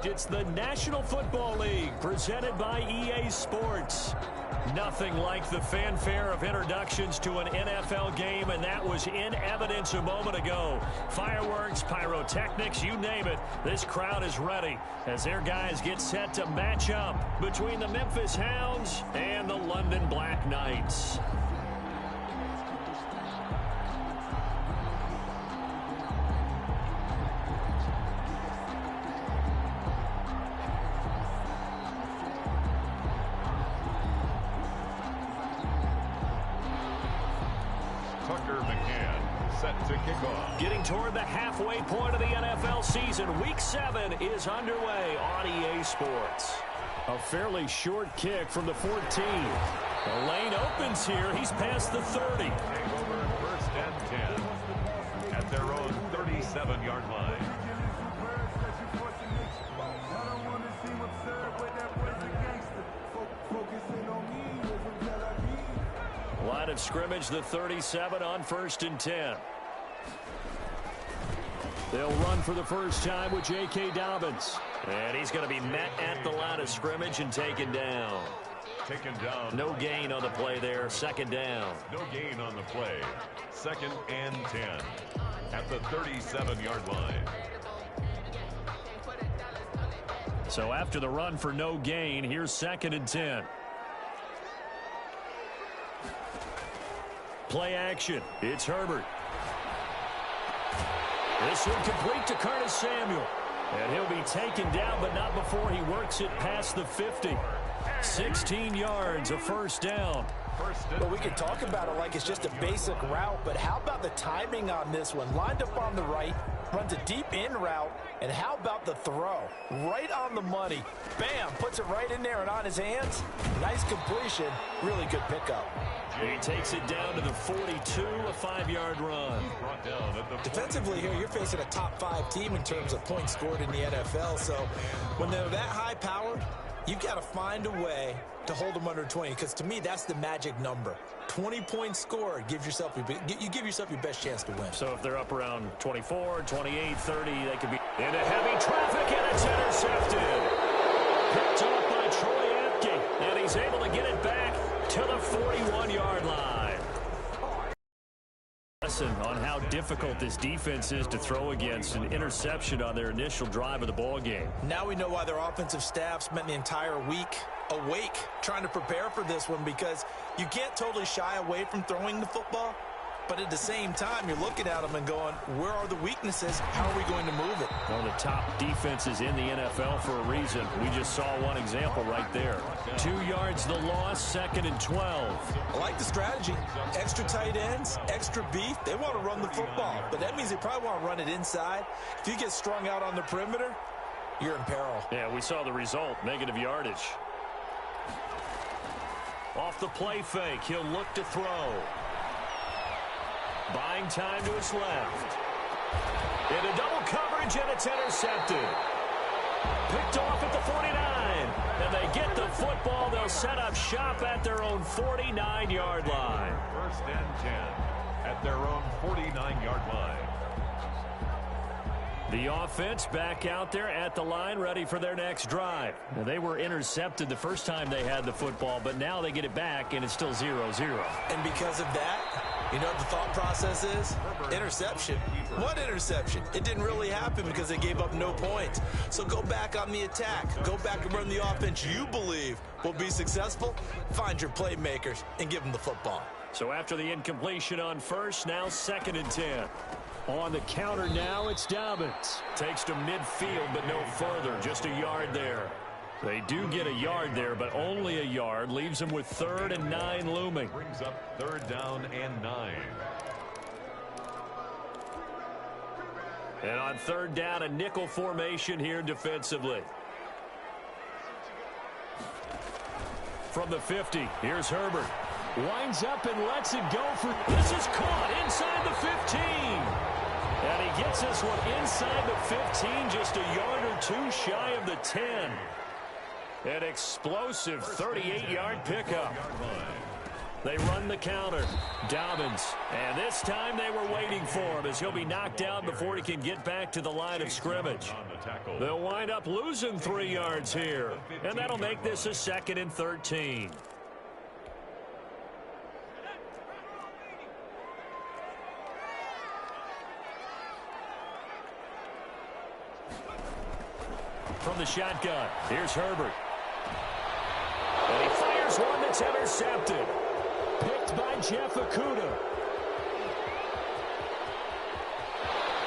It's the National Football League presented by EA Sports. Nothing like the fanfare of introductions to an NFL game, and that was in evidence a moment ago. Fireworks, pyrotechnics, you name it. This crowd is ready as their guys get set to match up between the Memphis Hounds and the London Black Knights. Getting toward the halfway point of the NFL season, Week 7 is underway on EA Sports. A fairly short kick from the 14. The lane opens here. He's past the 30. Over first and 10 at their own 37-yard line. Line of scrimmage, the 37 on first and 10. They'll run for the first time with J.K. Dobbins. And he's going to be met at the line of scrimmage and taken down. Taken down. No gain on the play there. Second down. No gain on the play. Second and 10 at the 37-yard line. So after the run for no gain, here's second and 10. Play action. It's Herbert. This one complete to Curtis Samuel. And he'll be taken down, but not before he works it past the 50. 16 yards, a first down. Well, we can talk about it like it's just a basic route, but how about the timing on this one? Lined up on the right, runs a deep in route, and how about the throw? Right on the money. Bam, puts it right in there and on his hands. Nice completion, really good pickup. He takes it down to the 42, a 5-yard run. Defensively here, you're facing a top 5 team in terms of points scored in the NFL, so when they're that high powered, you've got to find a way to hold them under 20, because to me, that's the magic number. 20 points scored, you give yourself your best chance to win. So if they're up around 24, 28, 30, they could be into heavy traffic, and it's intercepted. Picked up by Troy Apke, and he's able to get it back to the 41-yard line. Lesson on how difficult this defense is to throw against. An interception on their initial drive of the ball game. Now we know why their offensive staff spent the entire week awake trying to prepare for this one, because you can't totally shy away from throwing the football, but at the same time, you're looking at them and going, where are the weaknesses? How are we going to move it? One of the top defenses in the NFL for a reason. We just saw one example right there. 2 yards the loss, second and 12. I like the strategy. Extra tight ends, extra beef. They want to run the football, but that means they probably want to run it inside. If you get strung out on the perimeter, you're in peril. Yeah, we saw the result, negative yardage. Off the play fake, he'll look to throw. Buying time to his left. Into double coverage, and it's intercepted. Picked off at the 49. And they get the football. They'll set up shop at their own 49-yard line. First and 10 at their own 49-yard line. The offense back out there at the line, ready for their next drive. Now, they were intercepted the first time they had the football, but now they get it back, and it's still 0-0. And because of that, you know what the thought process is? Interception. What interception? It didn't really happen because they gave up no points. So go back on the attack. Go back and run the offense you believe will be successful. Find your playmakers and give them the football. So after the incompletion on first, now second and 10. On the counter now, it's Dobbins. Takes to midfield, but no further. Just a yard there. They do get a yard there, but only a yard. Leaves them with 3rd and 9 looming. Brings up 3rd down and 9. And on 3rd down, a nickel formation here defensively. From the 50, here's Herbert. Winds up and lets it go for... This is caught inside the 15. And he gets this one inside the 15, just a yard or two shy of the 10. An explosive 38-yard pickup. They run the counter. Dobbins. And this time they were waiting for him as he'll be knocked down before he can get back to the line of scrimmage. They'll wind up losing 3 yards here. And that'll make this a 2nd and 13. From the shotgun, here's Herbert. And he fires one that's intercepted. Picked by Jeff Okudah.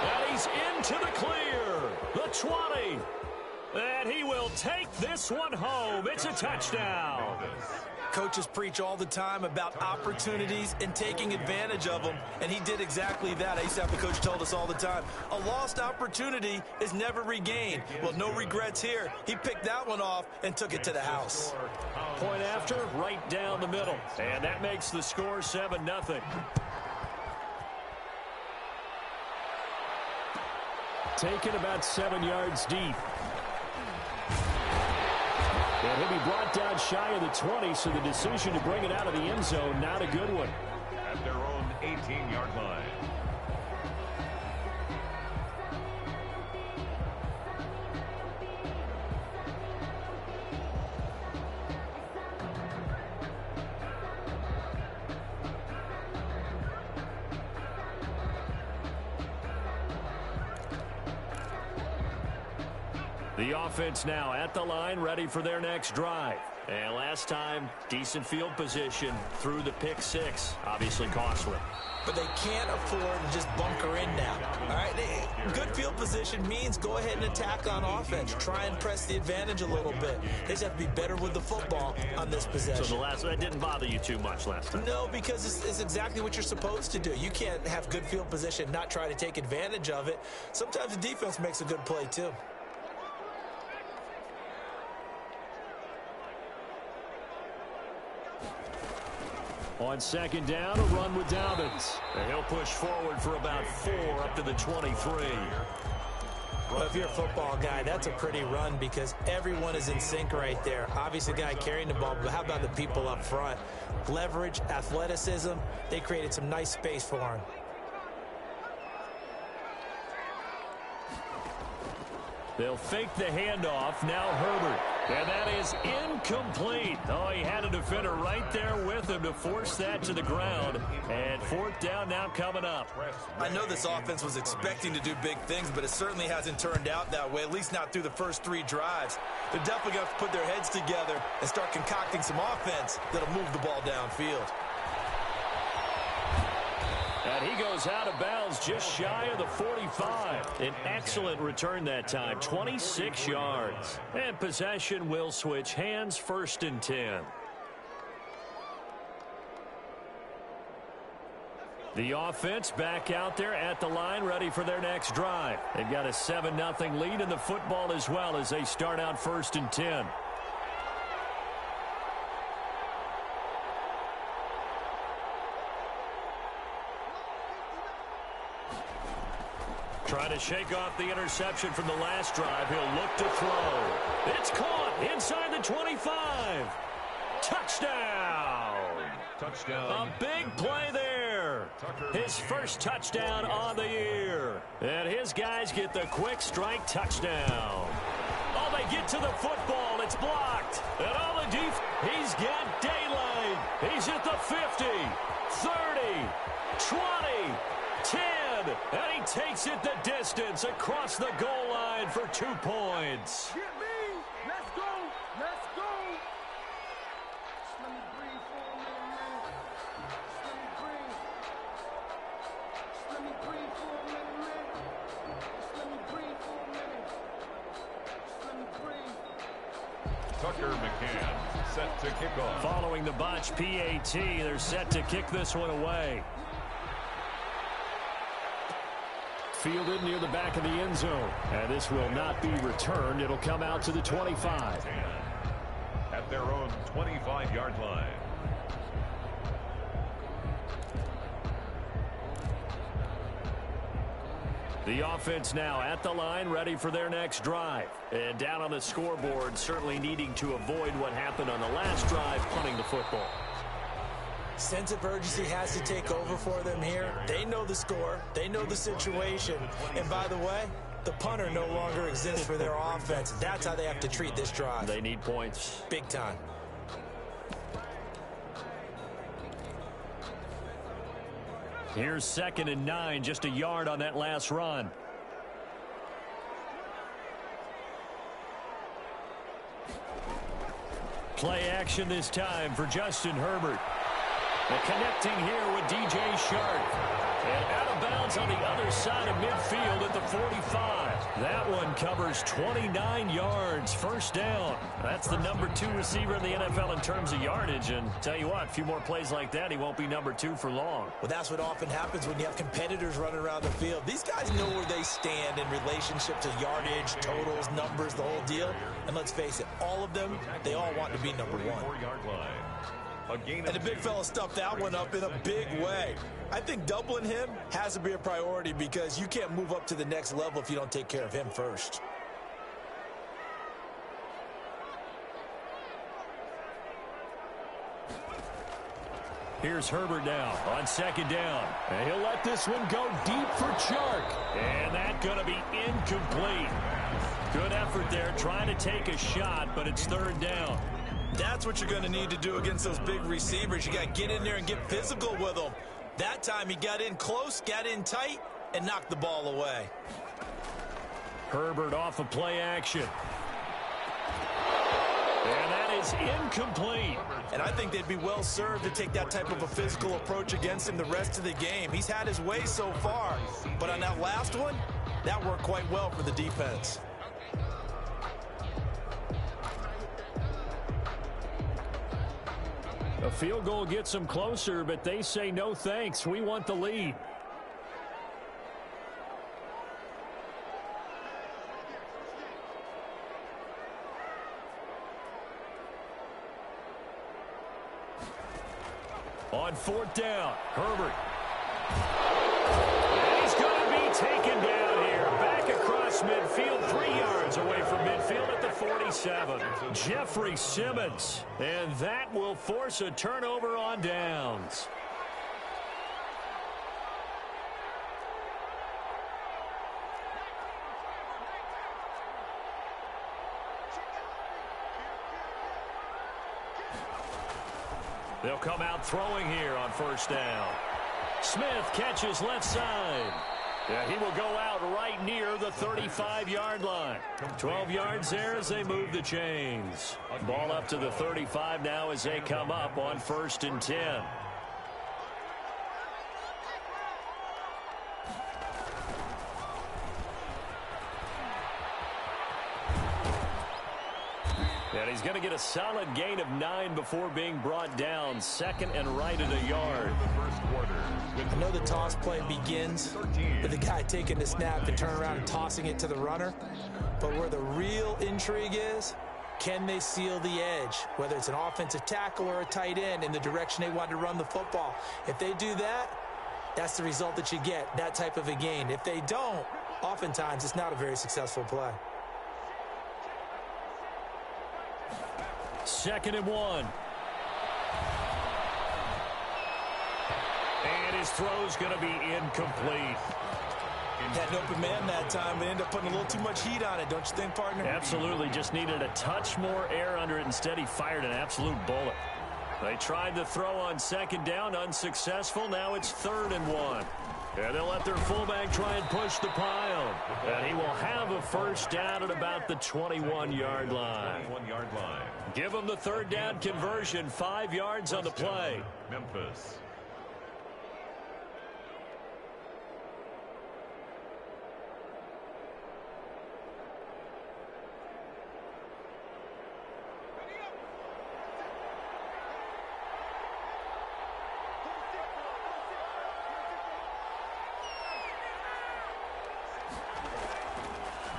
And he's into the clear. The 20. And he will take this one home. It's a touchdown. Coaches preach all the time about opportunities and taking advantage of them, and he did exactly that. I used to have the coach told us all the time, a lost opportunity is never regained. Well, no regrets here. He picked that one off and took it to the house. Point after, right down the middle. And that makes the score 7-0. Taken about 7 yards deep. And he'll be brought down shy of the 20, so the decision to bring it out of the end zone, not a good one. At their own 18-yard line. The offense now at the line, ready for their next drive. And last time, decent field position through the pick 6. Obviously costly. But they can't afford to just bunker in now. All right, good field position means go ahead and attack on offense. Try and press the advantage a little bit. They just have to be better with the football on this possession. So that didn't bother you too much last time? No, because it's exactly what you're supposed to do. You can't have good field position, not try to take advantage of it. Sometimes the defense makes a good play too. On 2nd down, a run with Dobbins. And he'll push forward for about 4 up to the 23. Well, if you're a football guy, that's a pretty run because everyone is in sync right there. Obviously, the guy carrying the ball, but how about the people up front? Leverage, athleticism, they created some nice space for him. They'll fake the handoff. Now Herbert. And that is incomplete. Oh, he had a defender right there with him to force that to the ground. And 4th down now coming up. I know this offense was expecting to do big things, but it certainly hasn't turned out that way, at least not through the first 3 drives. They're definitely going to have to put their heads together and start concocting some offense that'll move the ball downfield. And he goes out of bounds just shy of the 45. An excellent return that time, 26 yards. And possession will switch hands, 1st and 10. The offense back out there at the line, ready for their next drive. They've got a 7-0 lead in the football as well as they start out 1st and 10. Trying to shake off the interception from the last drive. He'll look to throw. It's caught inside the 25. Touchdown. Touchdown. A big play there. His first touchdown on the year. And his guys get the quick strike touchdown. Oh, they get to the football. It's blocked. And all the defense. He's got daylight. He's at the 50, 30, 20, 10. And he takes it the distance across the goal line for 2 points. Get me. Let's go. Let's go. Just let me breathe for a minute, man. Just let me breathe. Just let me breathe for a minute, man. Just let me breathe for a minute. Just let me breathe. Tucker McCann set to kick off. Following the botch PAT, they're set to kick this one away. Fielded near the back of the end zone. And this will not be returned. It'll come out to the 25. At their own 25-yard line. The offense now at the line, ready for their next drive. And down on the scoreboard, certainly needing to avoid what happened on the last drive, punting the football. Sense of urgency has to take over for them here. They know the score. They know the situation. And by the way, the punter no longer exists for their offense. That's how they have to treat this drive. They need points. Big time. Here's 2nd and 9, just a yard on that last run. Play action this time for Justin Herbert. And connecting here with DJ Shark. And out of bounds on the other side of midfield at the 45. That one covers 29 yards. First down. That's the number 2 receiver in the NFL in terms of yardage. And tell you what, a few more plays like that, he won't be number 2 for long. Well, that's what often happens when you have competitors running around the field. These guys know where they stand in relationship to yardage, totals, numbers, the whole deal. And let's face it, all of them, they all want to be number 1. And the big fella stuffed that one up in a big way. I think doubling him has to be a priority because you can't move up to the next level if you don't take care of him first. Here's Herbert now on 2nd down. And he'll let this one go deep for Chark. And that's going to be incomplete. Good effort there trying to take a shot, but it's 3rd down. That's what you're going to need to do against those big receivers. You got to get in there and get physical with them. That time he got in close, got in tight, and knocked the ball away. Herbert off of play action. And that is incomplete. And I think they'd be well served to take that type of a physical approach against him the rest of the game. He's had his way so far, but on that last one, that worked quite well for the defense. A field goal gets them closer, but they say no thanks. We want the lead. On 4th down, Herbert. And he's going to be taken down here. Back across midfield, 3 yards away from midfield at the 47. Jeffrey Simmons. And that will force a turnover on downs. They'll come out throwing here on 1st down. Smith catches left side. Yeah, he will go out right near the 35-yard line. 12 yards there as they move the chains. Ball up to the 35 now as they come up on 1st and 10. And he's going to get a solid gain of 9 before being brought down. 2nd and right at a yard. I know the toss play begins with the guy taking the snap and turn around and tossing it to the runner. But where the real intrigue is, can they seal the edge? Whether it's an offensive tackle or a tight end in the direction they want to run the football. If they do that, that's the result that you get, that type of a gain. If they don't, oftentimes it's not a very successful play. 2nd and 1. And his throw's going to be incomplete. Had an open man that time, but ended up putting a little too much heat on it, don't you think, partner? Absolutely. Just needed a touch more air under it. Instead, he fired an absolute bullet. They tried to throw on 2nd down, unsuccessful. Now it's 3rd and 1. And they'll let their fullback try and push the pile. And he will have a 1st down at about the 21-yard line. Give him the 3rd down conversion, 5 yards on the play. Memphis.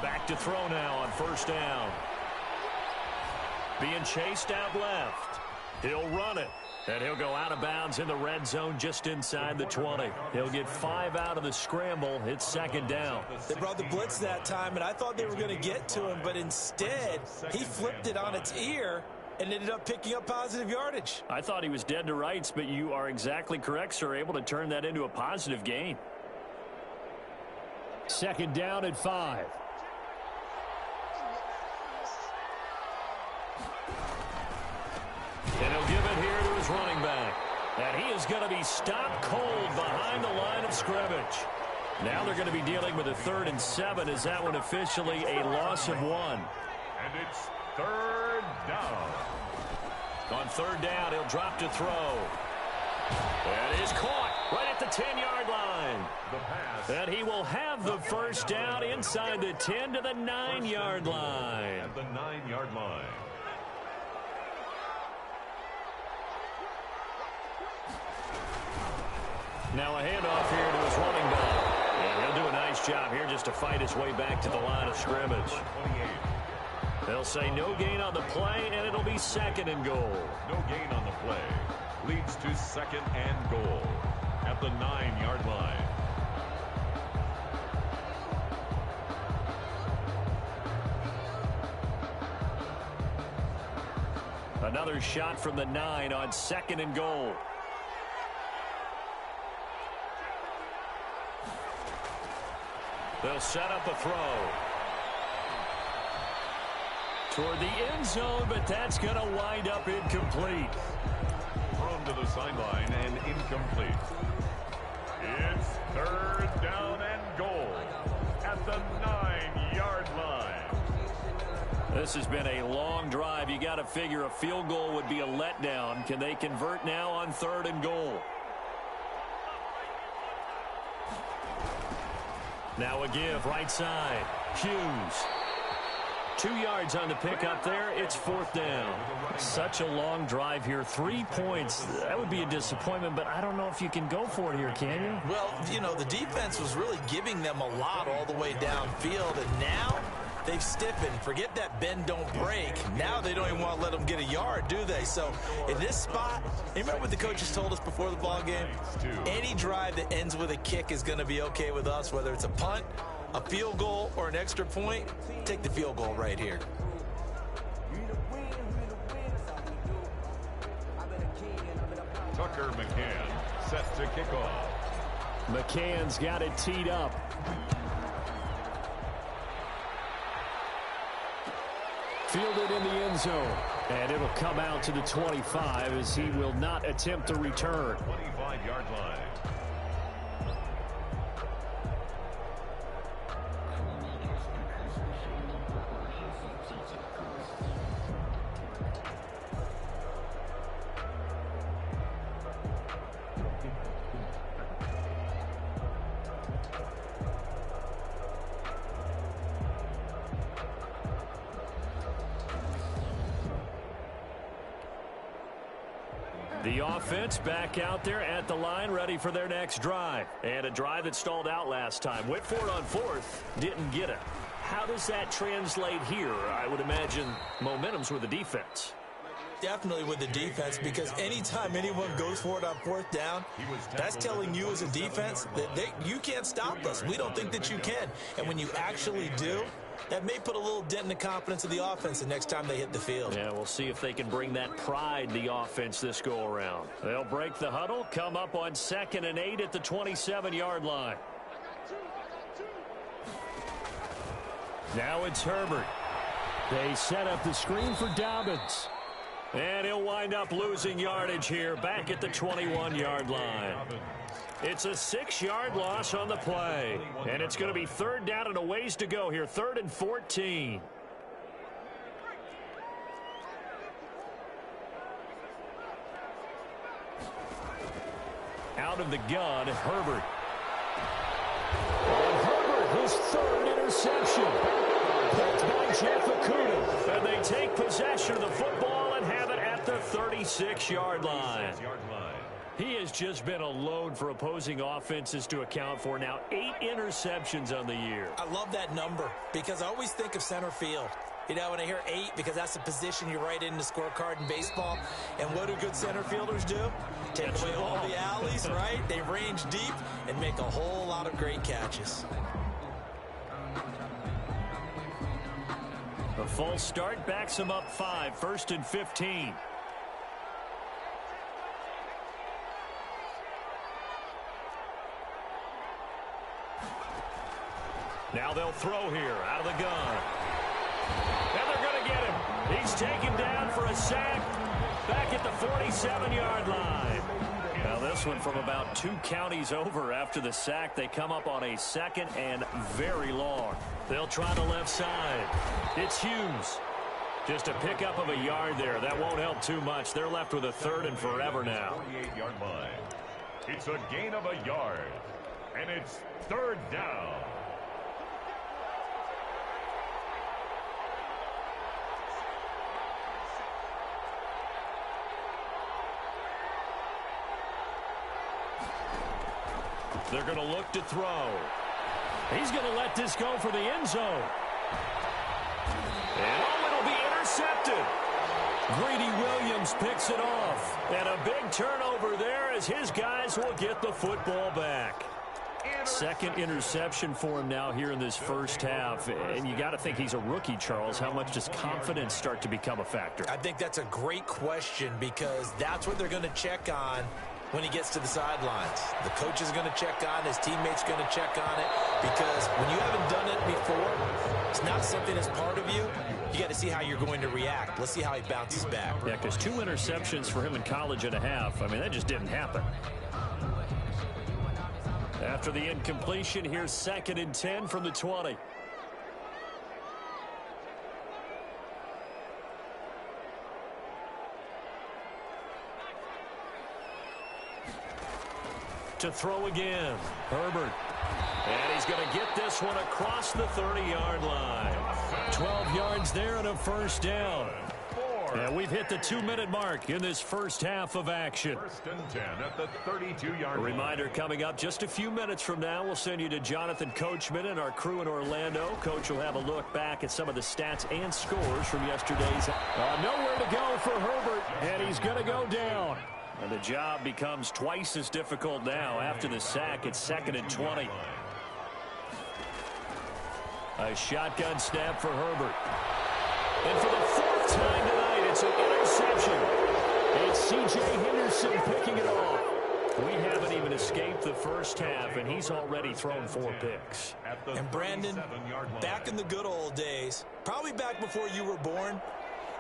Back to throw now on 1st down. Being chased out left. He'll run it. And he'll go out of bounds in the red zone just inside the 20. He'll get 5 out of the scramble. It's 2nd down. They brought the blitz that time, and I thought they were going to get to him, but instead, he flipped it on its ear and ended up picking up positive yardage. I thought he was dead to rights, but you are exactly correct, sir. Able to turn that into a positive gain. 2nd down and 5. And he'll give it here to his running back. And he is going to be stopped cold behind the line of scrimmage. Now they're going to be dealing with a 3rd and 7. Is that one officially a loss of 1? And it's 3rd down. On 3rd down, he'll drop to throw. And is caught right at the 10-yard line. The pass. And he will have the 1st down inside the 10 to the 9-yard line. At the 9-yard line. Now a handoff here to his running back. And he'll do a nice job here just to fight his way back to the line of scrimmage. 28. They'll say no gain on the play, and it'll be 2nd and goal. No gain on the play. Leads to 2nd and goal at the 9-yard line. Another shot from the 9 on 2nd and goal. They'll set up a throw toward the end zone, but that's going to wind up incomplete. Thrown to the sideline and incomplete. It's 3rd down and goal at the 9-yard line. This has been a long drive. You got to figure a field goal would be a letdown. Can they convert now on 3rd and goal? Now a give, right side. Hughes. 2 yards on the pick up there. It's 4th down. Such a long drive here. 3 points. That would be a disappointment, but I don't know if you can go for it here, can you? Well, you know, the defense was really giving them a lot all the way downfield, and now they've stiffened. Forget that bend, don't break. Now they don't even want to let them get a yard, do they? So in this spot, you remember what the coaches told us before the ball game? Any drive that ends with a kick is going to be okay with us, whether it's a punt, a field goal, or an extra point. Take the field goal right here. Tucker McCann set to kick off. McCann's got it teed up. Fielded in the end zone. And it'll come out to the 25 as he will not attempt to return. 25-yard line. The offense back out there at the line, ready for their next drive. And a drive that stalled out last time. Went for it on 4th, didn't get it. How does that translate here? I would imagine momentum's with the defense. Definitely with the defense, because anytime anyone goes for it on 4th down, that's telling you as a defense that you can't stop us. We don't think that you can. And when you actually do, that may put a little dent in the confidence of the offense the next time they hit the field. Yeah, we'll see if they can bring that pride, the offense, this go-around. They'll break the huddle, come up on 2nd and 8 at the 27-yard line. Now it's Herbert. They set up the screen for Dobbins. And he'll wind up losing yardage here back at the 21-yard line. It's a 6-yard loss on the play. And it's going to be 3rd down and a ways to go here. 3rd and 14. Out of the gun, Herbert. And Herbert, his 3rd interception. Picked by Jeff Okudah. And they take possession of the football and have it at the 36-yard line. He has just been a load for opposing offenses to account for. Now 8 interceptions on the year. I love that number because I always think of center field. You know, when I hear 8, because that's the position you write in the scorecard in baseball. And what do good center fielders do? Take away all the alleys, right? They range deep and make a whole lot of great catches. A false start backs him up 5, 1st and 15. Now they'll throw here out of the gun. And they're going to get him. He's taken down for a sack back at the 47-yard line. Now this one from about 2 counties over after the sack. They come up on a 2nd and very long. They'll try the left side. It's Hughes. Just a pickup of a yard there. That won't help too much. They're left with a 3rd and forever now. 48-yard line. It's a gain of a yard. And it's 3rd down. They're going to look to throw. He's going to let this go for the end zone. And oh, it'll be intercepted. Greedy Williams picks it off. And a big turnover there as his guys will get the football back. 2nd interception for him now here in this first half. And you got to think he's a rookie, Charles. How much does confidence start to become a factor? I think that's a great question because that's what they're going to check on when he gets to the sidelines. The coach is going to check on, his teammates going to check on it, because when you haven't done it before, it's not something that's part of you. You got to see how you're going to react. Let's see how he bounces back. Yeah, because 2 interceptions for him in college and a half. I mean, that just didn't happen. After the incompletion, here's 2nd and 10 from the 20. To throw again. Herbert. And he's going to get this one across the 30-yard line. 12 yards there and a 1st down. And we've hit the 2-minute mark in this first half of action. 1st and 10 at the 32-yard line. Reminder coming up just a few minutes from now. We'll send you to Jonathan Coachman and our crew in Orlando. Coach will have a look back at some of the stats and scores from yesterday's. Nowhere to go for Herbert, and he's going to go down. And the job becomes twice as difficult now after the sack. It's 2nd and 20. A shotgun snap for Herbert. And for the 4th time tonight, it's an interception. It's C.J. Henderson picking it off. We haven't even escaped the first half, and he's already thrown 4 picks. And Brandon, back in the good old days, probably back before you were born,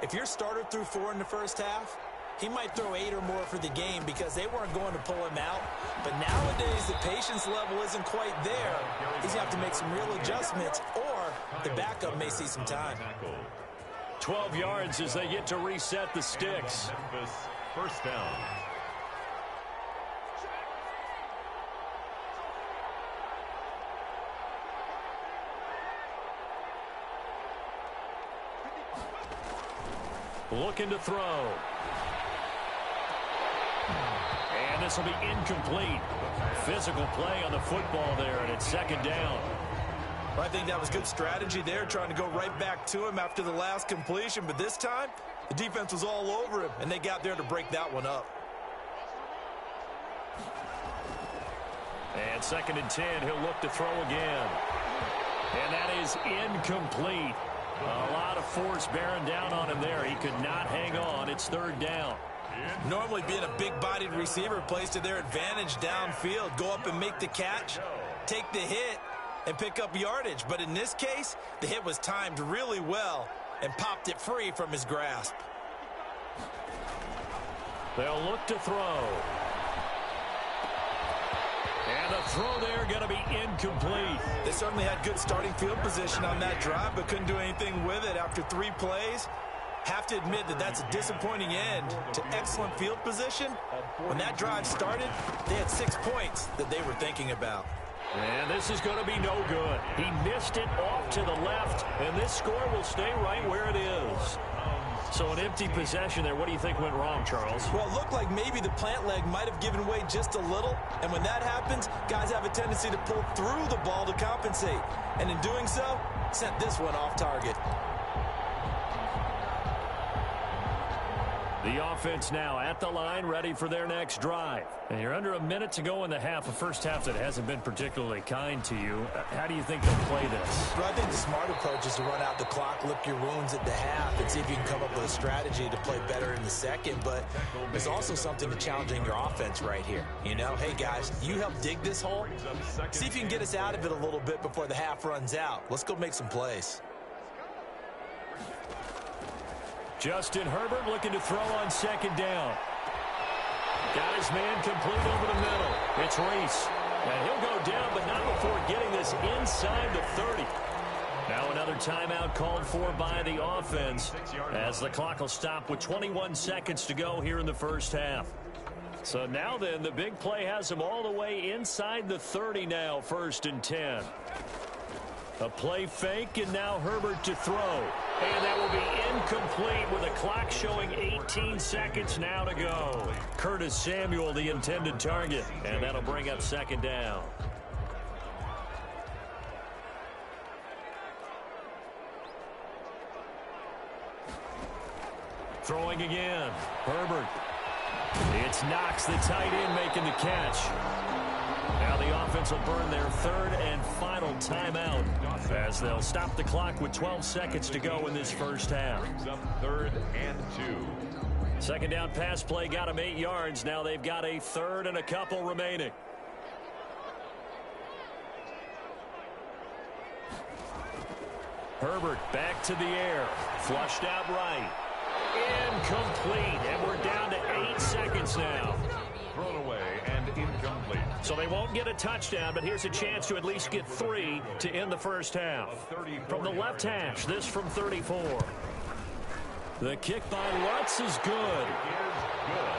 if your starter threw 4 in the first half, he might throw 8 or more for the game because they weren't going to pull him out. But nowadays, the patience level isn't quite there. He's going to have to make some real adjustments, or the backup may see some time. 12 yards as they get to reset the sticks. 1st down. Looking to throw. And this will be incomplete. Physical play on the football there, and it's 2nd down. Well, I think that was good strategy there, trying to go right back to him after the last completion. But this time, the defense was all over him, and they got there to break that one up. And 2nd and 10, he'll look to throw again. And that is incomplete. A lot of force bearing down on him there. He could not hang on. It's 3rd down. Normally being a big-bodied receiver plays to their advantage downfield. Go up and make the catch, take the hit, and pick up yardage. But in this case, the hit was timed really well and popped it free from his grasp. They'll look to throw. And the throw there going to be incomplete. They certainly had good starting field position on that drive, but couldn't do anything with it after 3 plays. Have to admit that that's a disappointing end to excellent field position. When that drive started, they had 6 points that they were thinking about. And this is going to be no good. He missed it off to the left, and this score will stay right where it is. So an empty possession there. What do you think went wrong, Charles? Well, it looked like maybe the plant leg might have given way just a little. And when that happens, guys have a tendency to pull through the ball to compensate. And in doing so, sent this one off target. The offense now at the line, ready for their next drive. And you're under a minute to go in the half, a first half that hasn't been particularly kind to you. How do you think they'll play this? Well, I think the smart approach is to run out the clock, lick your wounds at the half, and see if you can come up with a strategy to play better in the second. But there's also something to challenging your offense right here. You know, hey, guys, you help dig this hole. See if you can get us out of it a little bit before the half runs out. Let's go make some plays. Justin Herbert looking to throw on second down. Got his man complete over the middle. It's Reese. And he'll go down, but not before getting this inside the 30. Now another timeout called for by the offense as the clock will stop with 21 seconds to go here in the first half. So now then, the big play has them all the way inside the 30 now, 1st and 10. A play fake, and now Herbert to throw. And that will be incomplete with the clock showing 18 seconds now to go. Curtis Samuel, the intended target, and that'll bring up second down. Throwing again. Herbert. It's Knox, the tight end, making the catch. Now the offense will burn their 3rd and final timeout as they'll stop the clock with 12 seconds to go in this first half. 3rd and 2. Second down pass play got them 8 yards. Now they've got a 3rd and a couple remaining. Herbert back to the air. Flushed out right. Incomplete. And we're down to 8 seconds now. Thrown away and incomplete. So they won't get a touchdown, but here's a chance to at least get 3 to end the first half. From the left hash, this from 34. The kick by Lutz is good.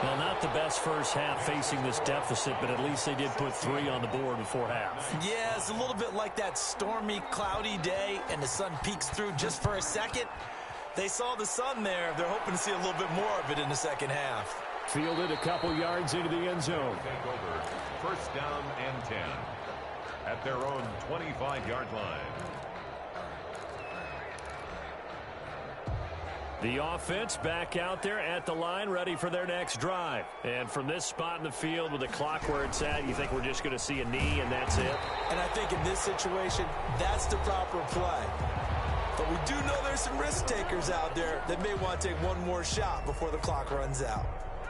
Well, not the best first half facing this deficit, but at least they did put 3 on the board before half. Yeah, it's a little bit like that stormy, cloudy day, and the sun peeks through just for a second. They saw the sun there. They're hoping to see a little bit more of it in the second half. Fielded a couple yards into the end zone. Take over. 1st down and 10 at their own 25-yard line. The offense back out there at the line, ready for their next drive. And from this spot in the field with the clock where it's at, you think we're just going to see a knee and that's it? And I think in this situation, that's the proper play. But we do know there's some risk takers out there that may want to take one more shot before the clock runs out.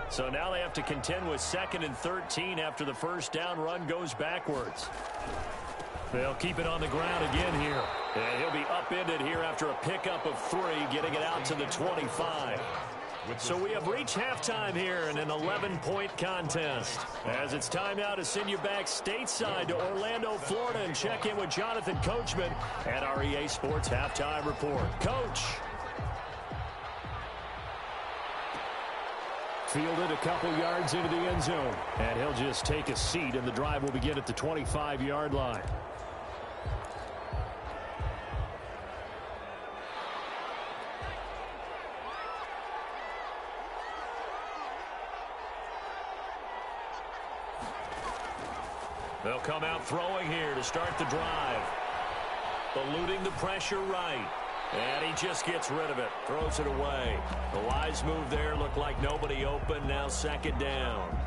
So now they have to contend with 2nd and 13 after the first down run goes backwards. They'll keep it on the ground again here. And he'll be upended here after a pickup of 3, getting it out to the 25. So we have reached halftime here in an 11-point contest. As it's time now to send you back stateside to Orlando, Florida, and check in with Jonathan Coachman at our EA Sports Halftime Report. Coach. Fielded a couple yards into the end zone. And he'll just take a seat, and the drive will begin at the 25-yard line. They'll come out throwing here to start the drive. Eluding the pressure right. And he just gets rid of it. Throws it away. The wise move there. Looked like nobody open. Now 2nd down.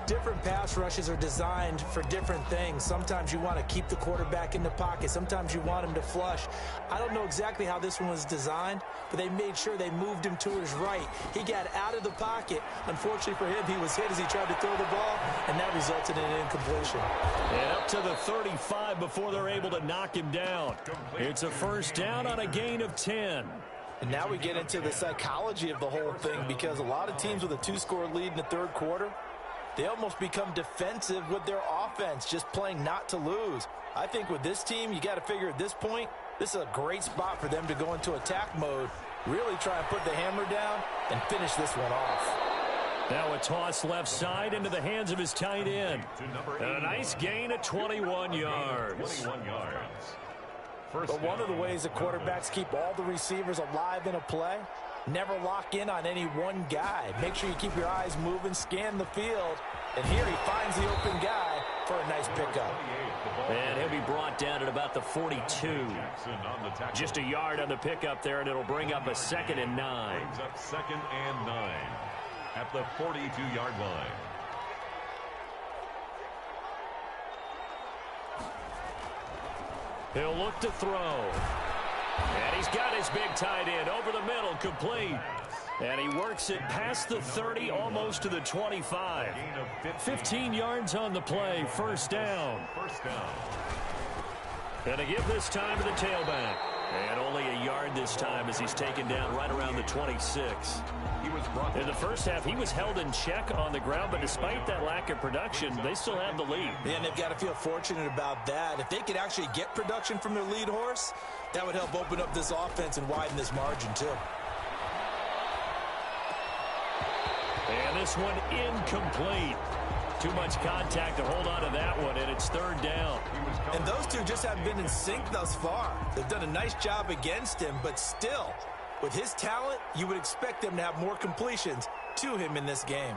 Different pass rushes are designed for different things. Sometimes you want to keep the quarterback in the pocket. Sometimes you want him to flush. I don't know exactly how this one was designed, but they made sure they moved him to his right. He got out of the pocket. Unfortunately for him, he was hit as he tried to throw the ball, and that resulted in an incompletion. And up to the 35 before they're able to knock him down. It's a first down on a gain of 10. And now we get into the psychology of the whole thing, because a lot of teams with a 2-score lead in the 3rd quarter, they almost become defensive with their offense, just playing not to lose. I think with this team, you got to figure at this point, this is a great spot for them to go into attack mode, really try and put the hammer down and finish this one off. Now a toss left side into the hands of his tight end. And a nice gain of 21 yards. 21 yards. But one of the ways the quarterbacks keep all the receivers alive in a play, never lock in on any one guy. Make sure you keep your eyes moving, scan the field. And here he finds the open guy for a nice pickup. And he'll be brought down at about the 42. Just a yard on the pickup there, and it'll bring up a 2nd and 9. Brings up 2nd and 9. at the 42-yard line. He'll look to throw. And he's got his big tight end over the middle, complete. And he works it past the 30, almost to the 25. 15 yards on the play, first down. And a give this time to the tailback. And only a yard this time as he's taken down right around the 26. In the first half, he was held in check on the ground, but despite that lack of production, they still have the lead. Yeah, and they've got to feel fortunate about that. If they could actually get production from their lead horse, that would help open up this offense and widen this margin, too. And this one incomplete. Too much contact to hold on to that one, and it's third down. And those two just haven't been in sync thus far. They've done a nice job against him, but still, with his talent, you would expect them to have more completions to him in this game.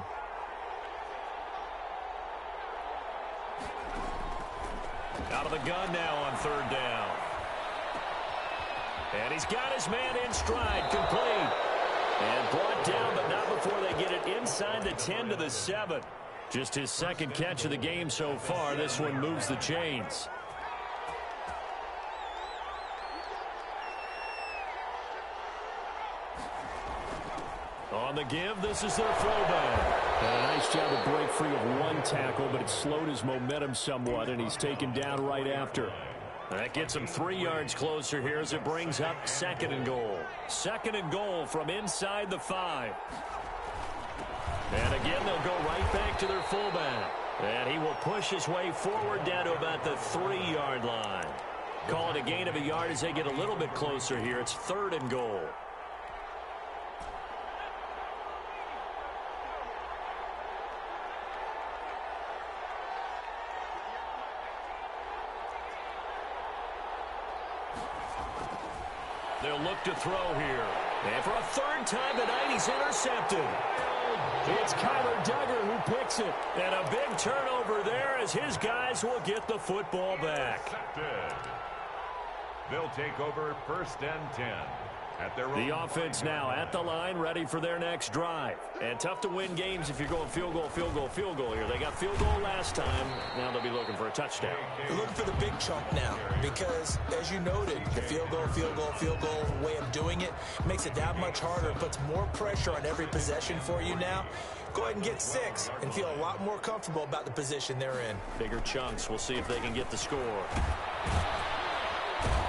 Out of the gun now on third down. And he's got his man in stride, complete. And brought down, but not before they get it inside the 10 to the 7. Just his second catch of the game so far. This one moves the chains. On the give, this is their throwback. And a nice job to break free of one tackle, but it slowed his momentum somewhat, and he's taken down right after. That gets him 3 yards closer here as it brings up second and goal. Second and goal from inside the 5. And again, they'll go right back to their fullback. And he will push his way forward down to about the 3-yard line. Call it a gain of a yard as they get a little bit closer here. It's third and goal. They'll look to throw here. And for a third time tonight, he's intercepted. It's Kyler Duggar who picks it. And a big turnover there as his guys will get the football back. They'll take over first and 10. The offense now at the line, ready for their next drive. And tough to win games if you're going field goal, field goal, field goal here. They got field goal last time. Now they'll be looking for a touchdown. They're looking for the big chunk now because, as you noted, the field goal way of doing it makes it that much harder, puts more pressure on every possession for you now. Go ahead and get 6 and feel a lot more comfortable about the position they're in. Bigger chunks. We'll see if they can get the score.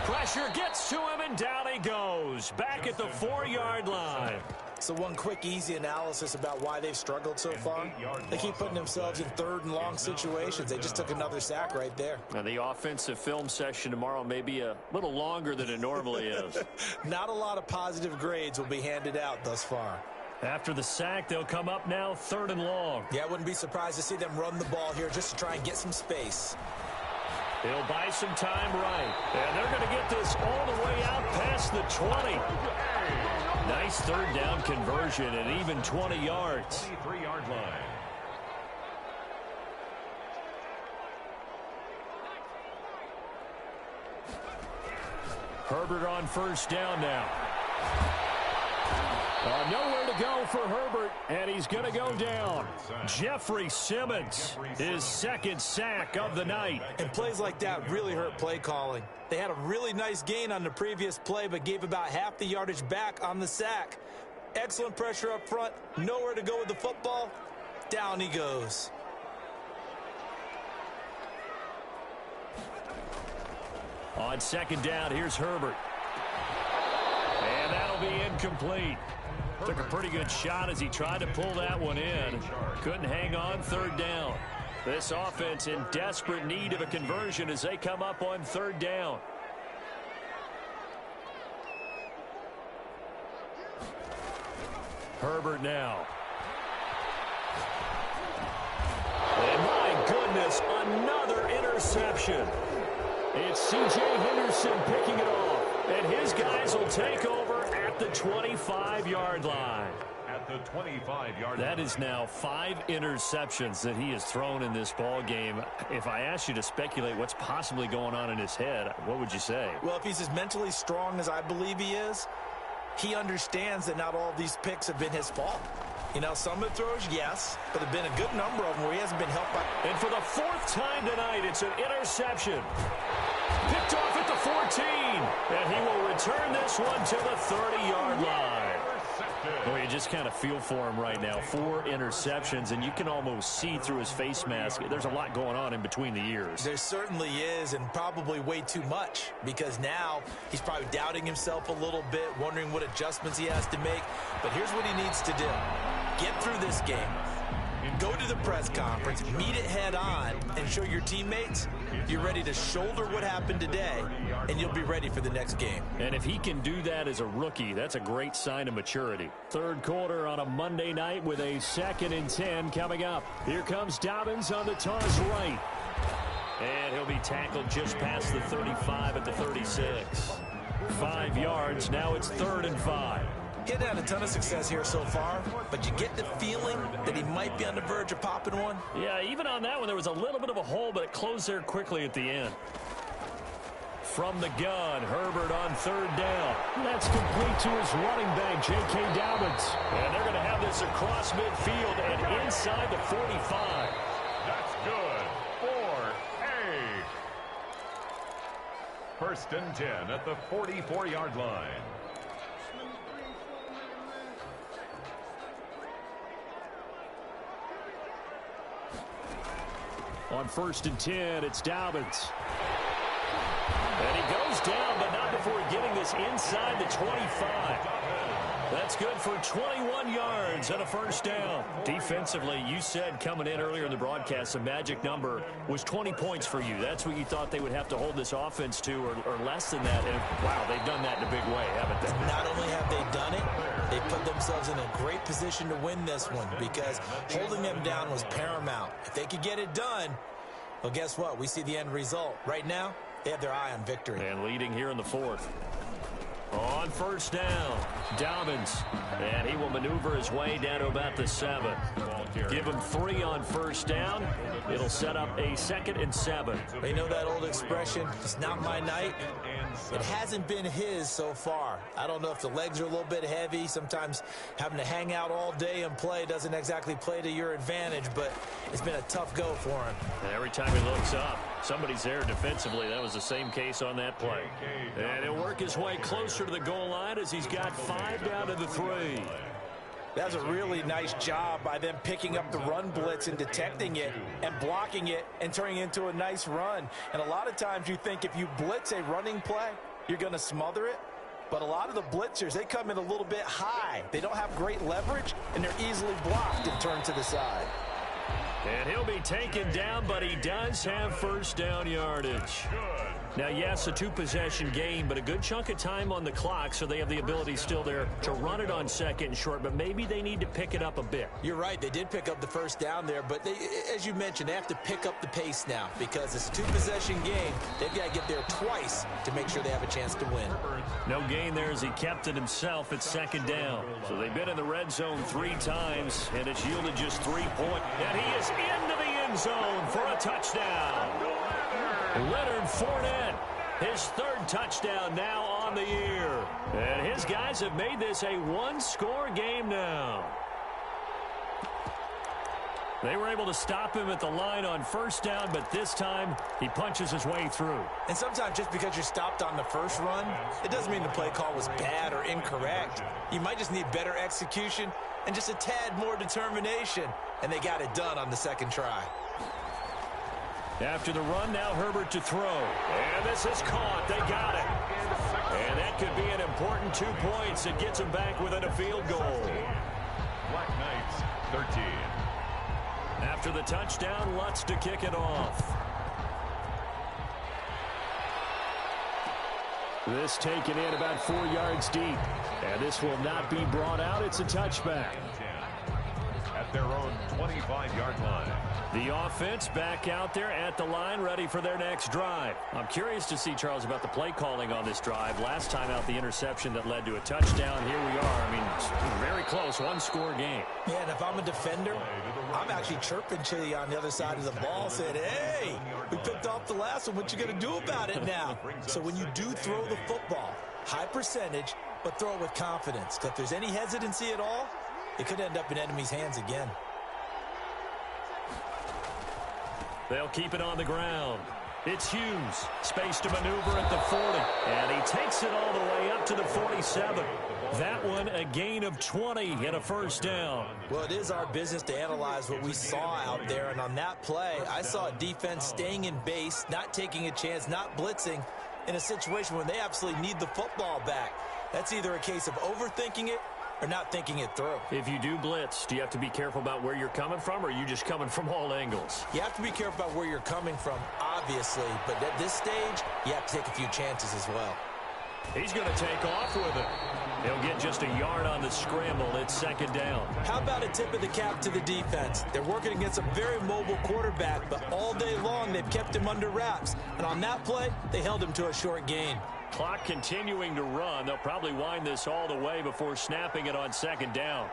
Pressure gets to him, and down he goes. Back at the 4-yard line. So one quick, easy analysis about why they've struggled so far. They keep putting themselves in third and long situations. They just took another sack right there. Now, the offensive film session tomorrow may be a little longer than it normally is. Not a lot of positive grades will be handed out thus far. After the sack, they'll come up now third and long. Yeah, I wouldn't be surprised to see them run the ball here just to try and get some space. He'll buy some time right. And they're going to get this all the way out past the 20. Nice third down conversion and even 20 yards. 23-yard line. Herbert on first down now. Nowhere to go for Herbert, and he's going to go down. Jeffrey Simmons, his second sack of the night. And plays like that really hurt play calling. They had a really nice gain on the previous play, but gave about half the yardage back on the sack. Excellent pressure up front. Nowhere to go with the football. Down he goes. On second down, here's Herbert. And that'll be incomplete. Took a pretty good shot as he tried to pull that one in. Couldn't hang on third down. This offense in desperate need of a conversion as they come up on third down. Herbert now. And my goodness, another interception. It's C.J. Henderson picking it off. And his guys will take over at the 25-yard line. At the 25-yard line. That is now 5 interceptions that he has thrown in this ball game. If I asked you to speculate what's possibly going on in his head, what would you say? Well, if he's as mentally strong as I believe he is, he understands that not all of these picks have been his fault. You know, some of the throws, yes, but there have been a good number of them where he hasn't been helped by. And for the fourth time tonight, it's an interception. Picked off at the 14. And he will return this one to the 30-yard line. Well, you just kind of feel for him right now. 4 interceptions, and you can almost see through his face mask. There's a lot going on in between the ears. There certainly is, and probably way too much, because now he's probably doubting himself a little bit, wondering what adjustments he has to make. But here's what he needs to do. Get through this game. Go to the press conference, meet it head on, and show your teammates you're ready to shoulder what happened today, and you'll be ready for the next game. And if he can do that as a rookie, that's a great sign of maturity. Third quarter on a Monday night with a 2nd and 10 coming up. Here comes Dobbins on the toss right. And he'll be tackled just past the 35 at the 36. 5 yards, now it's 3rd and 5. He hadn't had a ton of success here so far, but you get the feeling that he might be on the verge of popping one. Yeah, even on that one, there was a little bit of a hole, but it closed there quickly at the end. From the gun, Herbert on 3rd down. That's complete to his running back, J.K. Dobbins. And they're going to have this across midfield and inside the 45. That's good for a 1st and 10 at the 44-yard line. On 1st and 10, it's Dobbins. And he goes down, but not before getting this inside the 25. That's good for 21 yards and a 1st down. Defensively, you said coming in earlier in the broadcast, the magic number was 20 points for you. That's what you thought they would have to hold this offense to, or less than that. And wow, they've done that in a big way, haven't they? Not only have they done it, they put themselves in a great position to win this one, because holding them down was paramount. If they could get it done, well, guess what? We see the end result. Right now, they have their eye on victory. And leading here in the 4th. On 1st down, Dobbins. And he will maneuver his way down to about the 7. Give him 3 on 1st down. It'll set up a 2nd and 7. They know that old expression, it's not my night. It hasn't been his so far. I don't know if the legs are a little bit heavy. Sometimes having to hang out all day and play doesn't exactly play to your advantage, but it's been a tough go for him. And every time he looks up, somebody's there defensively. That was the same case on that play. And he'll work his way closer to the goal line as he's got 5 down to the 3. That's a really nice job by them picking up the run blitz and detecting it and blocking it and turning it into a nice run. And a lot of times you think if you blitz a running play, you're going to smother it. But a lot of the blitzers, they come in a little bit high. They don't have great leverage, and they're easily blocked and turned to the side. And he'll be taken down, but he does have 1st down yardage. Now, yes, a 2-possession game, but a good chunk of time on the clock, so they have the ability still there to run it on 2nd and short, but maybe they need to pick it up a bit. You're right. They did pick up the 1st down there, but they, as you mentioned, they have to pick up the pace now because it's a 2-possession game. They've got to get there twice to make sure they have a chance to win. No gain there as he kept it himself at 2nd down. So they've been in the red zone 3 times, and it's yielded just 3 points. And he is into the end zone for a touchdown. Leonard Fournette, his 3rd touchdown now on the year. And his guys have made this a 1-score game now. They were able to stop him at the line on 1st down, but this time he punches his way through. And sometimes just because you're stopped on the first run, it doesn't mean the play call was bad or incorrect. You might just need better execution and just a tad more determination. And they got it done on the 2nd try. After the run, now Herbert to throw. And this is caught. They got it. And that could be an important 2 points. It gets them back within a field goal. Black Knights, 13. After the touchdown, Lutz to kick it off. This taken in about 4 yards deep. And this will not be brought out. It's a touchback. At their own 25-yard line. The offense back out there at the line, ready for their next drive. I'm curious to see, Charles, about the play calling on this drive. Last time out, the interception that led to a touchdown. Here we are. I mean, very close, 1-score game. Yeah, and if I'm a defender, I'm actually chirping Chili on the other side of the ball, saying, hey, we picked off the last one. What you going to do about it now? So when you do throw the football, high percentage, but throw it with confidence. If there's any hesitancy at all, it could end up in enemy's hands again. They'll keep it on the ground. It's Hughes. Space to maneuver at the 40. And he takes it all the way up to the 47. That one a gain of 20 and a first down. Well, it is our business to analyze what we saw out there. And on that play, I saw a defense staying in base, not taking a chance, not blitzing in a situation when they absolutely need the football back. That's either a case of overthinking it or not thinking it through. If you do blitz, do you have to be careful about where you're coming from, or are you just coming from all angles? You have to be careful about where you're coming from, obviously, but at this stage, you have to take a few chances as well. He's going to take off with it. He'll get just a yard on the scramble. It's second down. How about a tip of the cap to the defense? They're working against a very mobile quarterback, but all day long they've kept him under wraps. And on that play, they held him to a short gain. Clock continuing to run. They'll probably wind this all the way before snapping it on second down.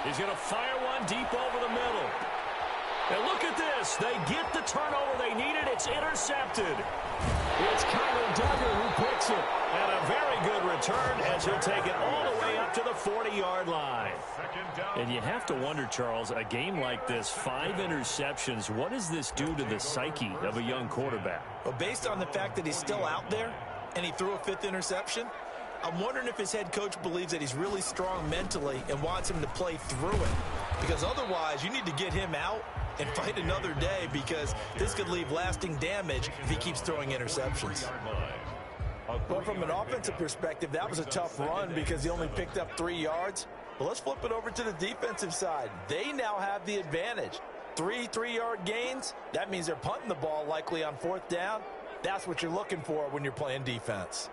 He's going to fire one deep over the middle. And look at this. They get the turnover they needed. It's intercepted. It's Kyle Duggar who picks it. And a very good return as he'll take it all the way up to the 40-yard line. And you have to wonder, Charles, a game like this, 5 interceptions, what does this do to the psyche of a young quarterback? Well, based on the fact that he's still out there and he threw a 5th interception, I'm wondering if his head coach believes that he's really strong mentally and wants him to play through it. Because otherwise, you need to get him out and fight another day, because this could leave lasting damage if he keeps throwing interceptions. Well, from an offensive perspective, that was a tough run because he only picked up 3 yards. But let's flip it over to the defensive side. They now have the advantage. 3 3-yard gains, that means they're punting the ball likely on 4th down. That's what you're looking for when you're playing defense.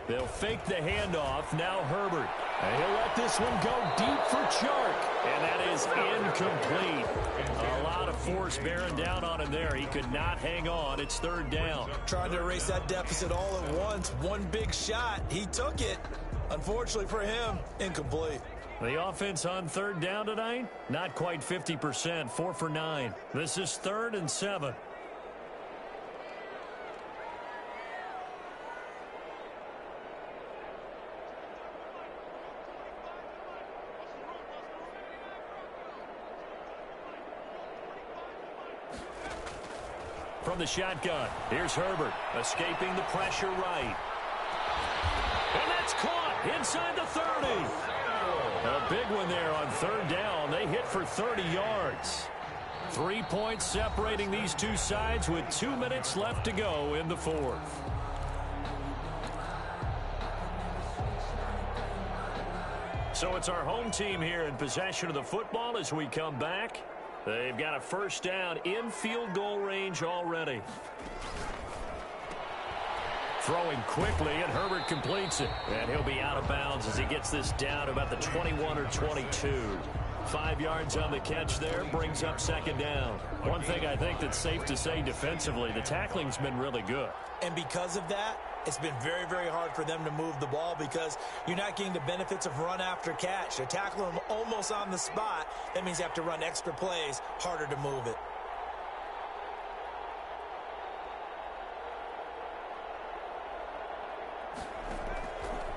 They'll fake the handoff. Now Herbert. And he'll let this one go deep for Chark. And that is incomplete. A lot of force bearing down on him there. He could not hang on. It's 3rd down. Trying to erase that deficit all at once. One big shot. He took it. Unfortunately for him, incomplete. The offense on 3rd down tonight? Not quite 50%. 4 for 9. This is 3rd and 7. From the shotgun, here's Herbert, escaping the pressure right. And that's caught inside the 30. A big one there on 3rd down. They hit for 30 yards. 3 points separating these two sides with 2 minutes left to go in the 4th. So it's our home team here in possession of the football as we come back. They've got a first down in field goal range already. Throwing quickly, and Herbert completes it. And he'll be out of bounds as he gets this down to about the 21 or 22. 5 yards on the catch there, brings up second down. One thing I think that's safe to say defensively, the tackling's been really good. And because of that, it's been very, very hard for them to move the ball because you're not getting the benefits of run after catch. They're tackling them almost on the spot. That means you have to run extra plays, harder to move it.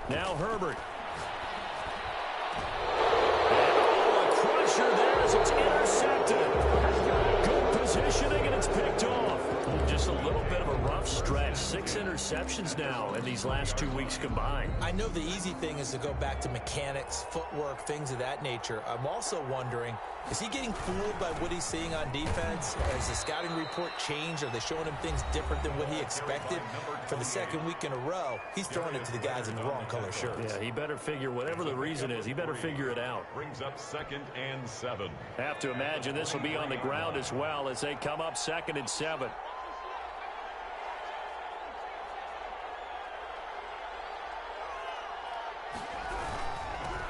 Now Herbert. And a crusher there as it's intercepted. Good positioning, and it's picked off. Just a little bit of a rough stretch. 6 interceptions now in these last 2 weeks combined. I know the easy thing is to go back to mechanics, footwork, things of that nature. I'm also wondering, is he getting fooled by what he's seeing on defense? Has the scouting report changed? Are they showing him things different than what he expected? For the 2nd week in a row, he's throwing it to the guys in the wrong color shirts. Yeah, he better figure, whatever the reason is, he better figure it out. Brings up 2nd and 7. Have to imagine this will be on the ground as well as they come up 2nd and 7.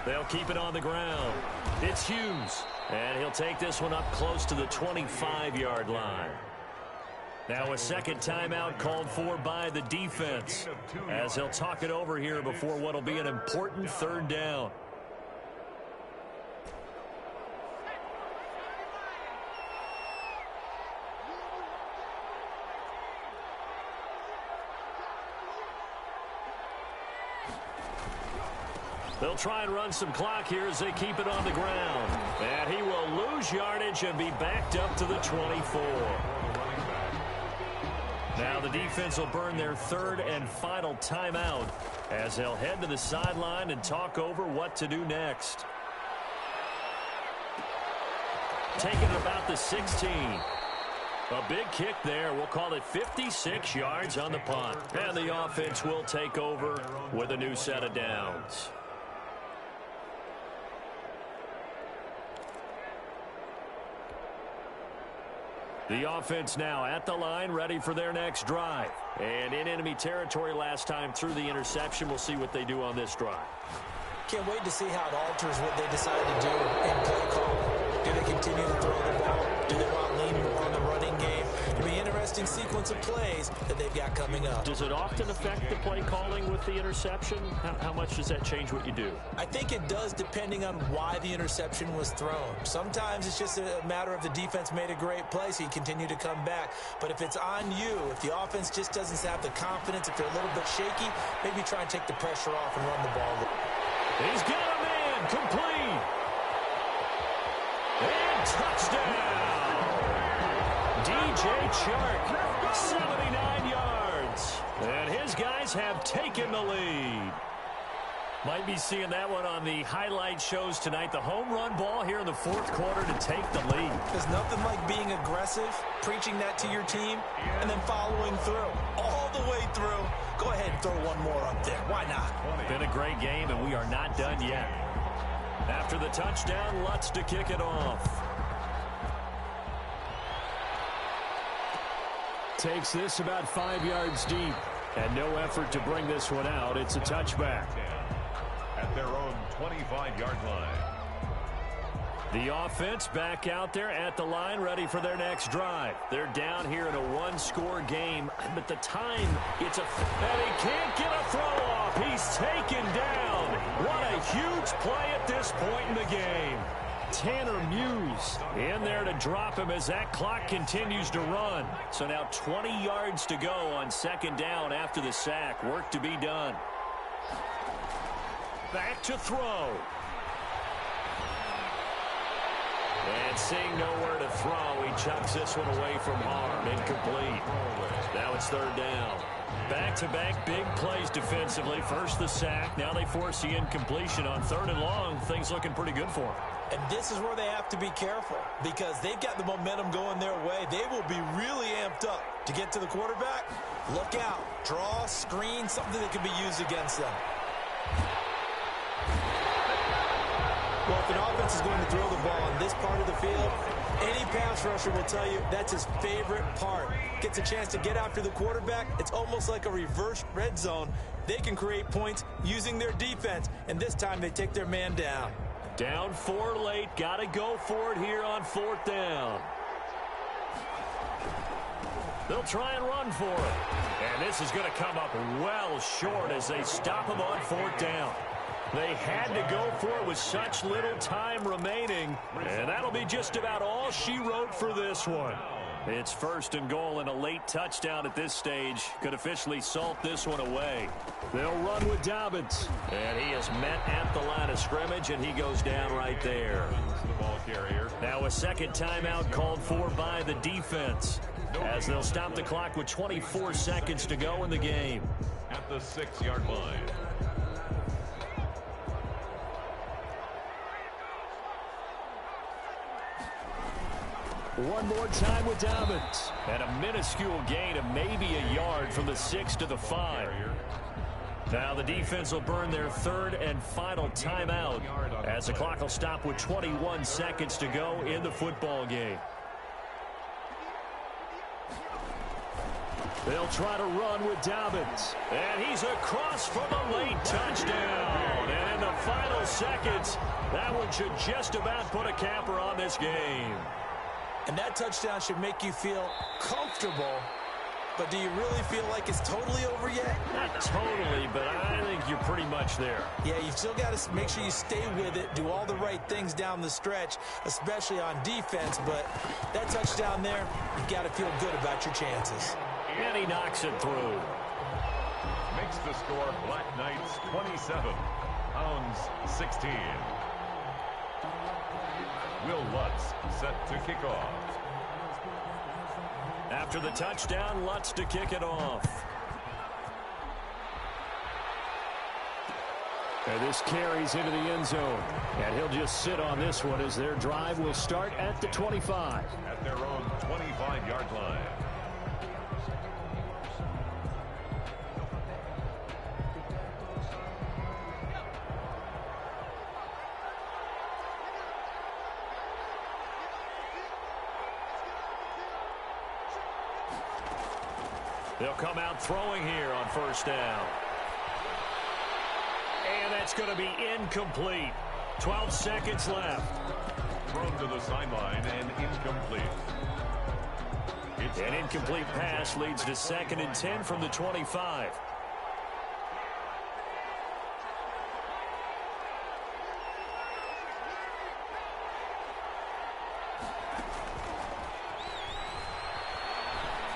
They'll keep it on the ground. It's Hughes. And he'll take this one up close to the 25-yard line. Now a second timeout called for by the defense as he'll talk it over here before what will be an important 3rd down. They'll try and run some clock here as they keep it on the ground. And he will lose yardage and be backed up to the 24. Now the defense will burn their third and final timeout as they'll head to the sideline and talk over what to do next. Taking it about the 16. A big kick there. We'll call it 56 yards on the punt. And the offense will take over with a new set of downs. The offense now at the line, ready for their next drive. And in enemy territory last time through the interception. We'll see what they do on this drive. Can't wait to see how it alters what they decide to do in play call. Do they continue to throw the ball? Do they want to lean more on the running game? It'll be an interesting sequence of plays that they've got coming up. Does it often affect the play calling with the interception? How much does that change what you do? I think it does, depending on why the interception was thrown. Sometimes it's just a matter of the defense made a great play, so you continue to come back. But if it's on you, if the offense just doesn't have the confidence, if they're a little bit shaky, maybe try and take the pressure off and run the ball. He's got a man, complete. And touchdown. DJ Chark, 79 yards. And his guys have taken the lead. Might be seeing that one on the highlight shows tonight. The home run ball here in the fourth quarter to take the lead. There's nothing like being aggressive, preaching that to your team, and then following through. All the way through. Go ahead and throw one more up there. Why not? Been a great game, and we are not done yet. After the touchdown, Lutz to kick it off. Takes this about 5 yards deep. And no effort to bring this one out. It's a touchback. At their own 25-yard line. The offense back out there at the line, ready for their next drive. They're down here in a one-score game, but the time, and he can't get a throw off. He's taken down. What a huge play at this point in the game. Tanner Muse in there to drop him as that clock continues to run. So now 20 yards to go on second down after the sack. Work to be done. Back to throw. And seeing nowhere to throw, he chucks this one away from harm. Incomplete. Now it's third down. Back-to-back big plays defensively. First the sack. Now they force the incompletion on third and long. Things looking pretty good for them. And this is where they have to be careful because they've got the momentum going their way. They will be really amped up to get to the quarterback. Look out. Draw, screen, something that can be used against them. Well, if an offense is going to throw the ball on this part of the field, any pass rusher will tell you that's his favorite part. Gets a chance to get after the quarterback. It's almost like a reverse red zone. They can create points using their defense, and this time they take their man down. Down 4 late. Got to go for it here on fourth down. They'll try and run for it. And this is going to come up well short as they stop him on fourth down. They had to go for it with such little time remaining. And that'll be just about all she wrote for this one. It's first and goal and a late touchdown at this stage. Could officially salt this one away. They'll run with Dobbins. And he is met at the line of scrimmage, and he goes down right there. Now a second timeout called for by the defense as they'll stop the clock with 24 seconds to go in the game. At the 6-yard line. One more time with Dobbins. And a minuscule gain of maybe a yard from the 6 to the 5. Now the defense will burn their third and final timeout as the clock will stop with 21 seconds to go in the football game. They'll try to run with Dobbins. And he's across for the late touchdown. And in the final seconds, that one should just about put a capper on this game. And that touchdown should make you feel comfortable. But do you really feel like it's totally over yet? Not totally, but I think you're pretty much there. Yeah, you've still got to make sure you stay with it, do all the right things down the stretch, especially on defense. But that touchdown there, you've got to feel good about your chances. And he knocks it through. Makes the score Black Knights 27, pounds 16. Will Lutz set to kick off. After the touchdown, Lutz to kick it off. And this carries into the end zone. And he'll just sit on this one as their drive will start at the 25. At their own 25-yard line. They'll come out throwing here on first down. And that's going to be incomplete. 12 seconds left. Thrown to the sideline and incomplete. An incomplete pass leads to 2nd and 10 from the 25.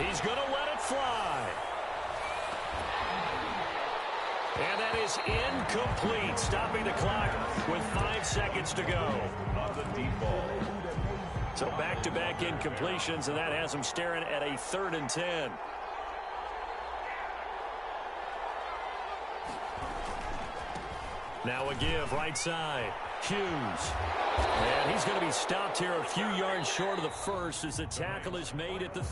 He's going to let it fly. And that is incomplete, stopping the clock with 5 seconds to go. On the deep ball. So back-to-back incompletions, and that has them staring at a 3rd and 10. Now a give, right side. Hughes. And he's going to be stopped here a few yards short of the first as the tackle is made at the